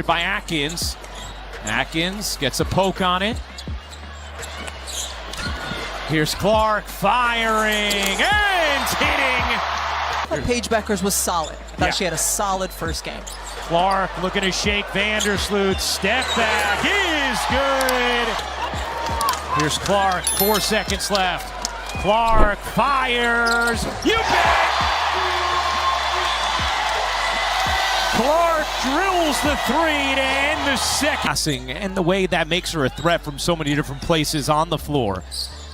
By Atkins. Atkins gets a poke on it. Here's Clark firing and hitting. Paige Beckers was solid. I thought she had a solid first game. Clark looking to shake Vandersloot. Step back is good. Here's Clark, 4 seconds left. Clark fires. You bet! Clark drills the three to end the second. Passing and the way that makes her a threat from so many different places on the floor.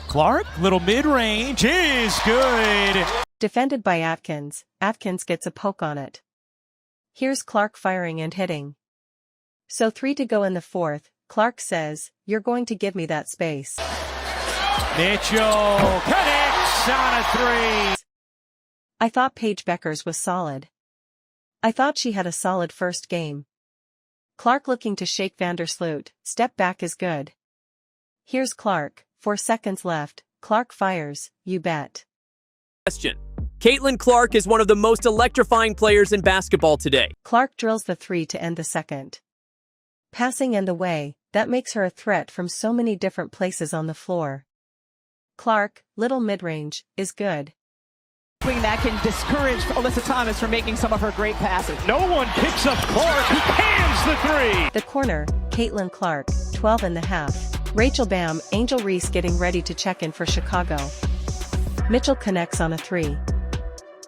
Clark, little mid-range is good. Defended by Atkins, Atkins gets a poke on it. Here's Clark firing and hitting. So 3 to go in the fourth, Clark says, "You're going to give me that space." Mitchell connects on a three. I thought Paige Beckers was solid. I thought she had a solid first game. Clark looking to shake Vandersloot, step back is good. Here's Clark, 4 seconds left, Clark fires, you bet. Question. Caitlin Clark is one of the most electrifying players in basketball today. Clark drills the 3 to end the second. Passing and away, that makes her a threat from so many different places on the floor. Clark, little mid-range, is good. That can discourage Alyssa Thomas from making some of her great passes. No one picks up Clark, who cans the three. The corner, Caitlin Clark, 12 and a half. Rachel Bam, Angel Reese getting ready to check in for Chicago. Mitchell connects on a 3.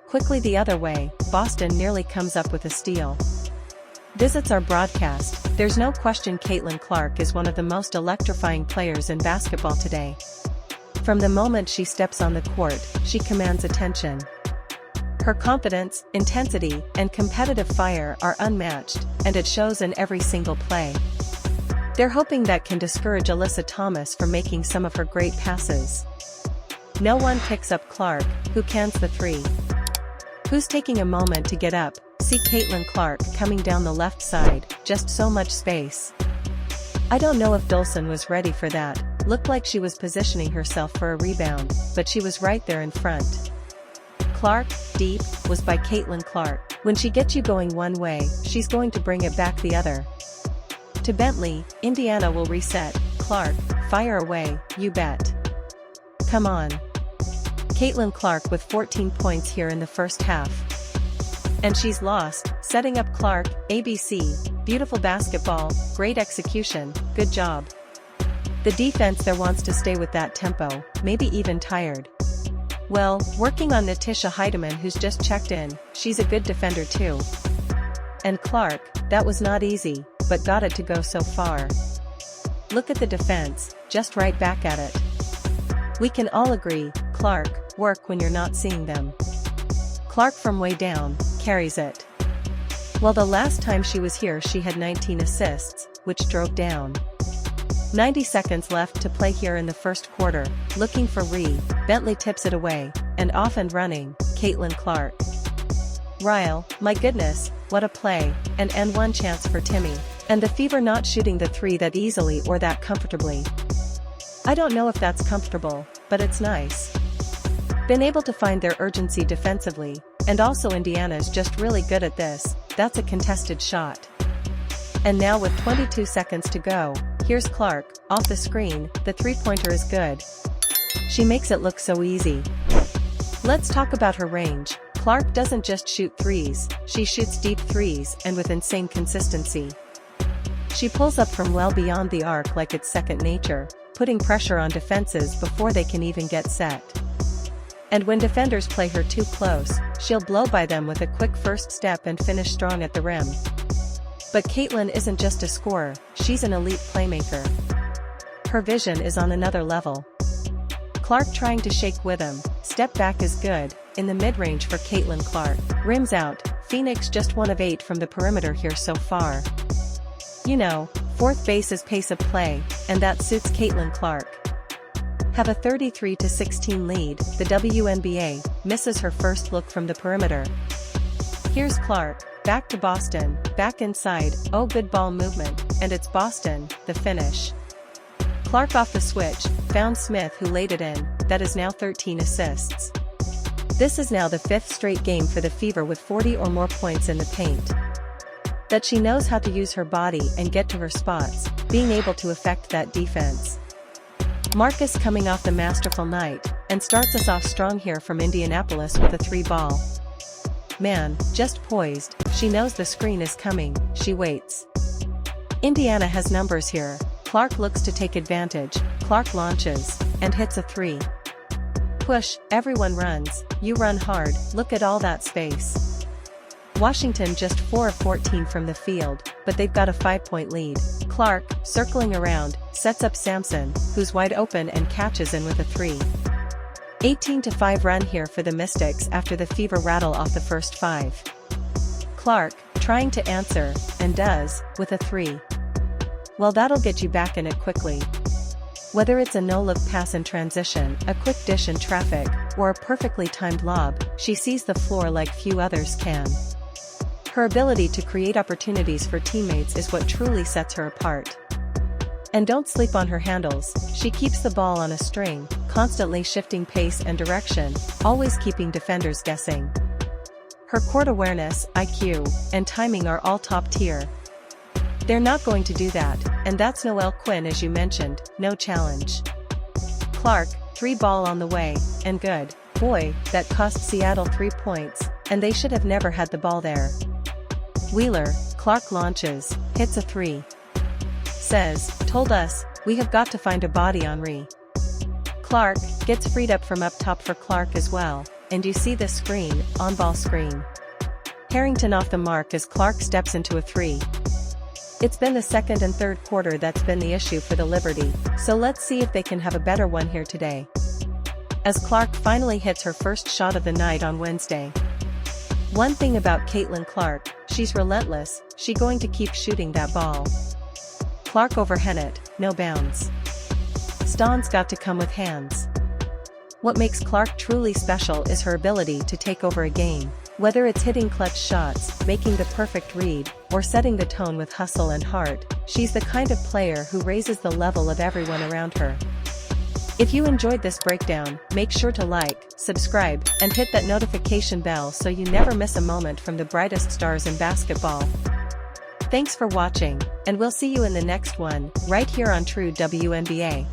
Quickly the other way, Boston nearly comes up with a steal. Visits our broadcast, there's no question Caitlin Clark is one of the most electrifying players in basketball today. From the moment she steps on the court, she commands attention. Her confidence, intensity, and competitive fire are unmatched, and it shows in every single play. They're hoping that can discourage Alyssa Thomas from making some of her great passes. No one picks up Clark, who cans the 3. Who's taking a moment to get up? See Caitlin Clark coming down the left side, just so much space. I don't know if Dolson was ready for that, looked like she was positioning herself for a rebound, but she was right there in front. Clark, deep, was by Caitlin Clark. When she gets you going one way, she's going to bring it back the other. To Bentley, Indiana will reset. Clark, fire away, you bet. Come on. Caitlin Clark with 14 points here in the first half. And she's lost, setting up Clark, ABC, beautiful basketball, great execution, good job. The defense there wants to stay with that tempo, maybe even tired. Well, working on Natisha Heidemann who's just checked in, she's a good defender too. And Clark, that was not easy, but got it to go so far. Look at the defense, just right back at it. We can all agree, Clark, work when you're not seeing them. Clark from way down, carries it. Well, the last time she was here she had 19 assists, which drove down. 90 seconds left to play here in the first quarter, looking for Bentley tips it away, and off and running, Caitlin Clark. Ryle, my goodness, what a play, and one chance for Timmy, and the Fever not shooting the 3 that easily or that comfortably. I don't know if that's comfortable, but it's nice. Been able to find their urgency defensively, and also Indiana's just really good at this, that's a contested shot. And now with 22 seconds to go, here's Clark, off the screen, the 3-pointer is good. She makes it look so easy. Let's talk about her range. Clark doesn't just shoot 3s, she shoots deep 3s and with insane consistency. She pulls up from well beyond the arc like it's second nature, putting pressure on defenses before they can even get set. And when defenders play her too close, she'll blow by them with a quick first step and finish strong at the rim. But Caitlin isn't just a scorer, she's an elite playmaker. Her vision is on another level. Clark trying to shake with him, step back is good, in the mid-range for Caitlin Clark. Rims out, Phoenix just 1 of 8 from the perimeter here so far. You know, 4th base is pace of play, and that suits Caitlin Clark. Have a 33-16 lead, the WNBA, misses her first look from the perimeter. Here's Clark, back to Boston, back inside, oh good ball movement, and it's Boston, the finish. Clark off the switch, found Smith who laid it in, that is now 13 assists. This is now the 5th straight game for the Fever with 40 or more points in the paint. that she knows how to use her body and get to her spots, being able to affect that defense. Marcus coming off the masterful night, and starts us off strong here from Indianapolis with a 3-ball. Man, just poised, she knows the screen is coming, she waits. Indiana has numbers here. Clark looks to take advantage, Clark launches, and hits a 3. Push, everyone runs, you run hard, look at all that space. Washington just 4 of 14 from the field, but they've got a 5-point lead. Clark, circling around, sets up Sampson, who's wide open and catches in with a 3. 18-5 run here for the Mystics after the fever rattle off the first 5. Clark, trying to answer, and does, with a 3. Well, that'll get you back in it quickly. Whether it's a no-look pass in transition, a quick dish in traffic, or a perfectly timed lob, she sees the floor like few others can. Her ability to create opportunities for teammates is what truly sets her apart. And don't sleep on her handles, she keeps the ball on a string, constantly shifting pace and direction, always keeping defenders guessing. Her court awareness, IQ, and timing are all top tier. They're not going to do that, and that's Noelle Quinn as you mentioned, no challenge. Clark, 3-ball on the way, and good. Boy, that cost Seattle 3 points, and they should have never had the ball there. Wheeler, Clark launches, hits a 3. Says, told us, we have got to find a body on Re. Clark, gets freed up from up top for Clark as well, and you see the screen, on-ball screen. Harrington off the mark as Clark steps into a 3. It's been the second and third quarter that's been the issue for the Liberty, so let's see if they can have a better one here today. As Clark finally hits her first shot of the night on Wednesday. One thing about Caitlin Clark, she's relentless, she's going to keep shooting that ball. Clark over Hennett, no bounds. Stahn's got to come with hands. What makes Clark truly special is her ability to take over a game, whether it's hitting clutch shots, making the perfect read, or setting the tone with hustle and heart, she's the kind of player who raises the level of everyone around her. If you enjoyed this breakdown, make sure to like, subscribe, and hit that notification bell so you never miss a moment from the brightest stars in basketball. Thanks for watching, and we'll see you in the next one, right here on True WNBA.